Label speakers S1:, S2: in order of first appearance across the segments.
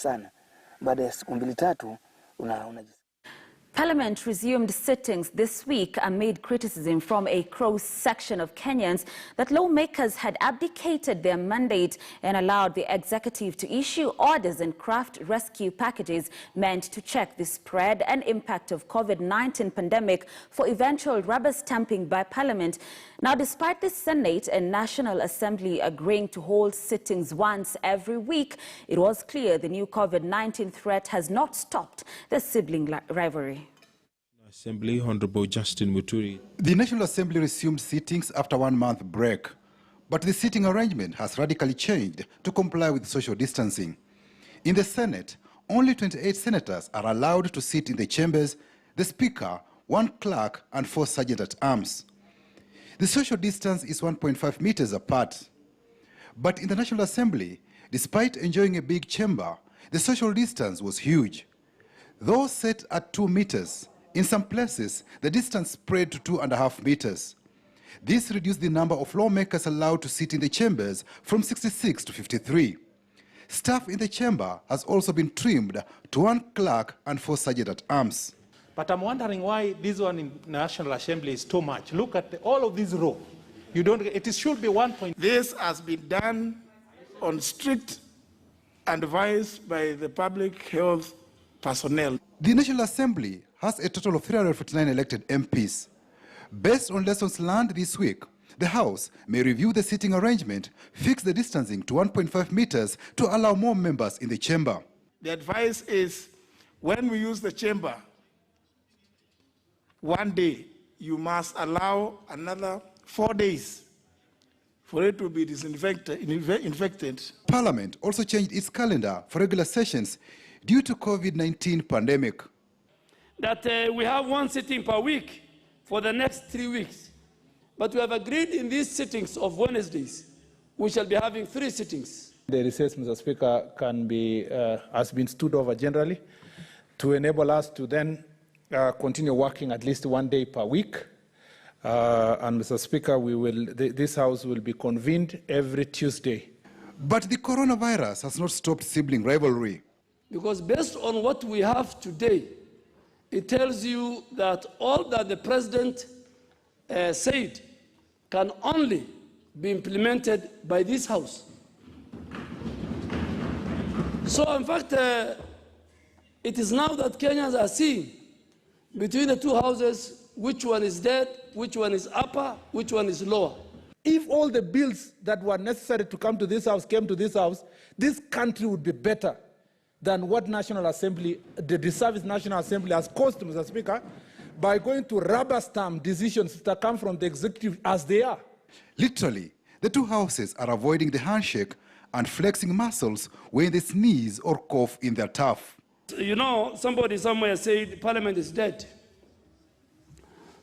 S1: sana. Baada ya siku 2-3
S2: Parliament resumed sittings this week amid criticism from a cross-section of Kenyans that lawmakers had abdicated their mandate and allowed the executive to issue orders and craft rescue packages meant to check the spread and impact of COVID-19 pandemic for eventual rubber stamping by Parliament. Now, despite the Senate and National Assembly agreeing to hold sittings once every week, it was clear the new COVID-19 threat has not stopped the sibling rivalry.
S3: Assembly, Honorable Justin Muturi.
S4: The National Assembly resumed sittings after 1-month break, but the sitting arrangement has radically changed to comply with social distancing. In the Senate, only 28 senators are allowed to sit in the chambers, the Speaker, 1 clerk and 4 sergeant-at-arms. The social distance is 1.5 meters apart. But in the National Assembly, despite enjoying a big chamber, the social distance was huge. Though set at 2 meters, in some places, the distance spread to 2.5 meters. This reduced the number of lawmakers allowed to sit in the chambers from 66 to 53. Staff in the chamber has also been trimmed to 1 clerk and 4 sergeant-at-arms.
S5: But I'm wondering why this one in National Assembly is too much. Look at all of these rows. It should be 1 point.
S6: This has been done on strict advice by the public health personnel.
S4: The National Assembly has a total of 349 elected MPs. Based on lessons learned this week, the House may review the sitting arrangement, fix the distancing to 1.5 meters to allow more members in the chamber.
S6: The advice is when we use the chamber, 1 day, you must allow another 4 days for it to be infected.
S4: Parliament also changed its calendar for regular sessions due to COVID-19 pandemic.
S7: That we have 1 sitting per week for the next 3 weeks. But we have agreed in these sittings of Wednesdays, we shall be having 3 sittings.
S5: The recess, Mr. Speaker, has been stood over generally to enable us to then continue working at least 1 day per week. And Mr. Speaker, this House will be convened every Tuesday.
S4: But the coronavirus has not stopped sibling rivalry.
S7: Because based on what we have today, it tells you that all that the President said can only be implemented by this House. So, in fact, it is now that Kenyans are seeing between the 2 houses which one is dead, which one is upper, which one is lower.
S5: If all the bills that were necessary to come to this House came to this House, this country would be better than what National Assembly, the disservice National Assembly has caused, Mr. Speaker, by going to rubber stamp decisions that come from the executive as they are.
S4: Literally, the 2 houses are avoiding the handshake and flexing muscles when they sneeze or cough in their turf.
S7: You know, somebody somewhere said Parliament is dead.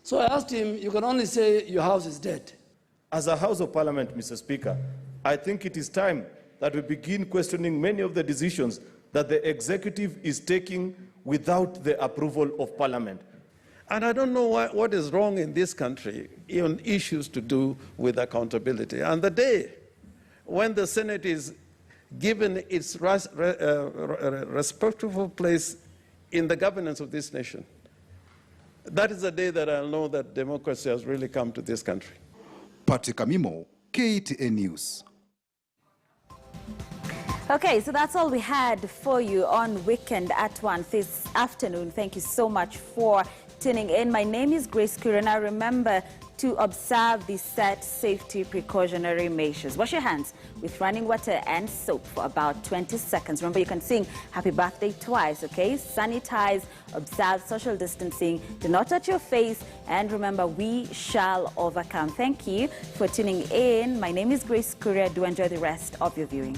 S7: So I asked him, you can only say your house is dead.
S8: As a House of Parliament, Mr. Speaker, I think it is time that we begin questioning many of the decisions that the executive is taking without the approval of Parliament.
S9: And I don't know what is wrong in this country on issues to do with accountability. And the day when the Senate is given its respectful place in the governance of this nation, that is the day that I'll know that democracy has really come to this country.
S4: Patrick Amimo, KTN News.
S2: Okay, so that's all we had for you on Weekend at 1 this afternoon. Thank you so much for tuning in. My name is Grace Kuria. Now remember to observe the set safety precautionary measures. Wash your hands with running water and soap for about 20 seconds. Remember, you can sing happy birthday twice, okay? Sanitize, observe social distancing, do not touch your face, and remember, we shall overcome. Thank you for tuning in. My name is Grace Kuria. Do enjoy the rest of your viewing.